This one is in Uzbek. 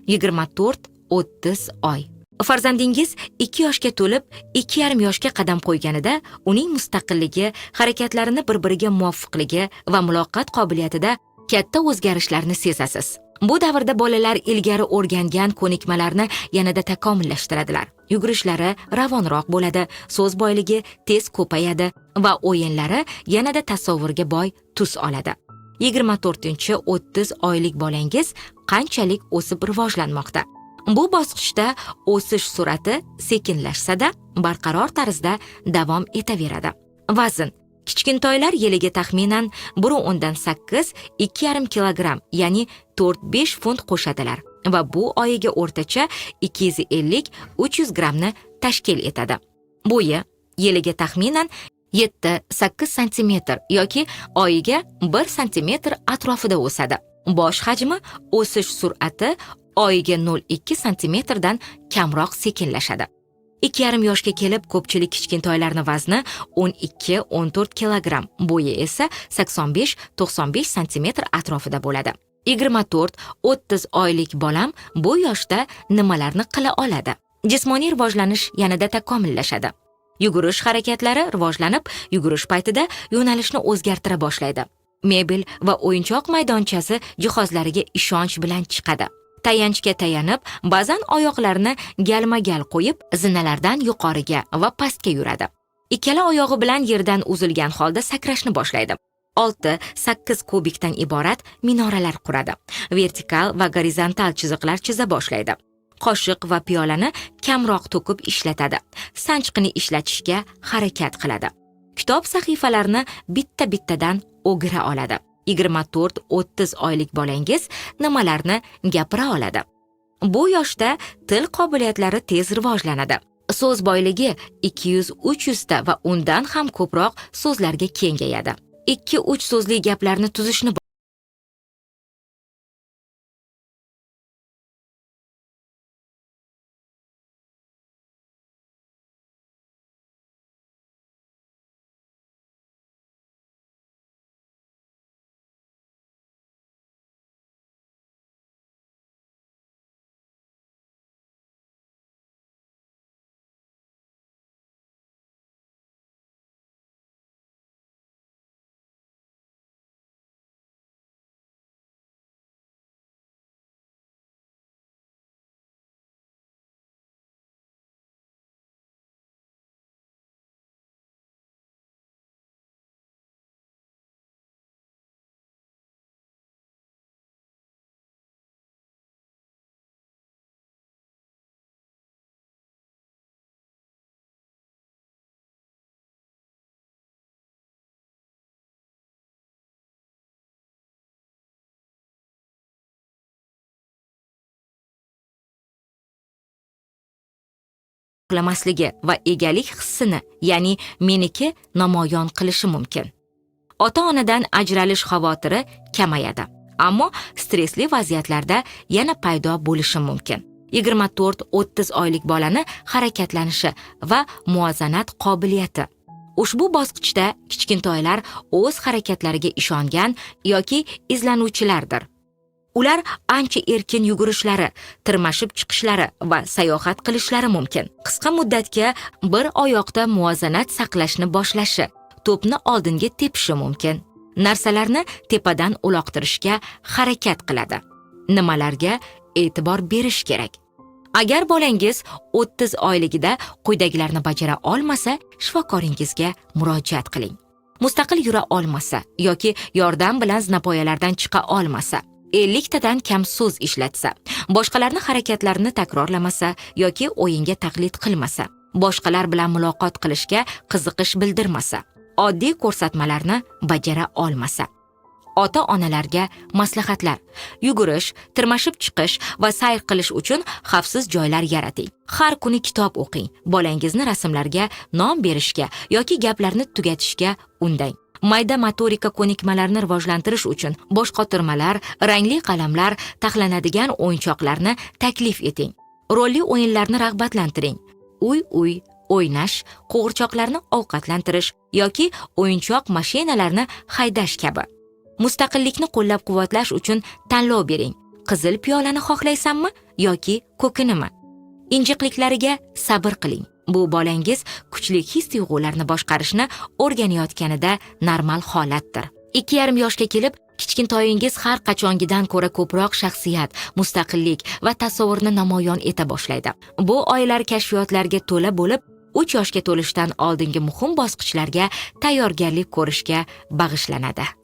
(24-30 oy). Farzandingiz 2 yoshga to'lib, 2,5 yoshga qadam qo'yganida uning mustaqilligi, harakatlarini bir-biriga muvofiqligi va muloqot qobiliyatida katta o'zgarishlarni sezasiz. Bu davrda bolalar ilgari o'rgangan ko'nikmalarni yanada takomillashtiradilar. Yugurishlari ravonroq bo'ladi, so'z boyligi tez ko'payadi va o'yinlari yanada tasavvurga boy tus oladi. 24-30 oylik bolangiz qanchalik o'sib rivojlanmoqda? Bu bosqichda o'sish sur'ati sekinlashsa-da, barqaror tarzda davom etaveradi. Vazn. Kichkintoylar yiliga taxminan 1.8-2,5 kilogramm, ya'ni 4-5 funt qo'shadilar va bu oyiga o'rtacha 250-300 grammni tashkil etadi. Bo'yi yiliga taxminan 7-8 santimetr yoki oyiga 1 santimetr atrofida o'sadi. Bosh hajmi o'sish sur'ati oyiga 0,2 santimetrdan kamroq sekinlashadi. 2,5 yoshga kelib ko'pchilik kichkintoylarning vazni 12-14 kilogramm, bo'yi esa 85-95 santimetr atrofida bo'ladi. 24-30 oylik bolam bu yoshda nimalarni qila oladi? Jismoniy rivojlanish yanada takomillashadi. Yugurish harakatlari rivojlanib, yugurish paytida yo'nalishni o'zgartira boshlaydi. Mebel va o'yinchoq maydonchasi jihozlariga ishonch bilan chiqadi. Tayanchga tayanib, ba'zan oyoqlarini galma-gal qo'yib, zinalardan yuqoriga va pastga yuradi. Ikkala oyog'i bilan yerdan uzilgan holda sakrashni boshlaydi. 6-8 kubikdan iborat minoralar quradi. Vertikal va gorizontal chiziqlar chiza boshlaydi. Qoshiq va piyolani kamroq to'kib ishlatadi. Sanchqini ishlatishga harakat qiladi. Kitob sahifalarini bitta-bittadan o'gira oladi. 24-30 oylik bolangiz nimalarni gapira oladi? Bu yoshda til qobiliyatlari tez rivojlanadi. So'z boyligi 200-300 ta va undan ham ko'proq so'zlarga kengayadi. 2-3 so'zli gaplarni tuzishni oqlamasligi va egalik hissini, ya'ni meniki namoyon qilishi mumkin. Ota-onadan ajralish xavotiri kamayadi, ammo stresli vaziyatlarda yana paydo bo'lishi mumkin. 24-30 oylik bolani harakatlanishi va muvozanat qobiliyati. Ushbu bosqichda kichkintoylar o'z harakatlariga ishongan yoki izlanuvchilardir. Ular ancha erkin yugurishlari, tirmashib chiqishlari va sayohat qilishlari mumkin. Qisqa muddatga bir oyoqda muvozanat saqlashni boshlashi, to'pni oldinga tepishi mumkin. Narsalarni tepadan uloqtirishga harakat qiladi. Nimalarga e'tibor berish kerak? Agar bolangiz 30 oyligida quyidagilarni bajara olmasa, shifokoringizga murojaat qiling. Mustaqil yura olmasa yoki yordam bilan zinapoyalardan chiqa olmasa, 50 tadan kam so'z ishlatsa, boshqalarning harakatlarini takrorlamasa yoki o'yinga taqlid qilmasa, boshqalar bilan muloqot qilishga qiziqish bildirmasa, oddiy ko'rsatmalarni bajara olmasa. Ota-onalarga maslahatlar: yugurish, tirmashib chiqish va sayr qilish uchun xavfsiz joylar yarating. Har kuni kitob o'qing. Bolangizni rasmlarga nom berishga yoki gaplarni tugatishga undang. Mayda motorika ko'nikmalarini rivojlantirish uchun boshqotirmalar, rangli qalamlar, taxlanadigan o'yinchoqlarni taklif eting. Rolli o'yinlarni rag'batlantiring. Uy o'ynash, qo'g'irchoqlarni ovqatlantirish yoki o'yinchoq mashinalarni haydash kabi. Mustaqillikni qo'llab-quvvatlash uchun tanlov bering. Qizil piyolani xohlaysanmi yoki ko'kinimi? Injiqliklariga sabr qiling. Bu bolangiz kuchli his-tuyg'ularni boshqarishni o'rganayotganida normal holatdir. 2,5 yoshga kelib, kichkintoyingiz har qachongidan ko'ra ko'proq shaxsiyat, mustaqillik va tasavvurni namoyon eta boshlaydi. Bu oylar kashfiyotlarga to'la bo'lib, 3 yoshga to'lishdan oldingi muhim bosqichlarga tayyorgarlik ko'rishga bag'ishlanadi.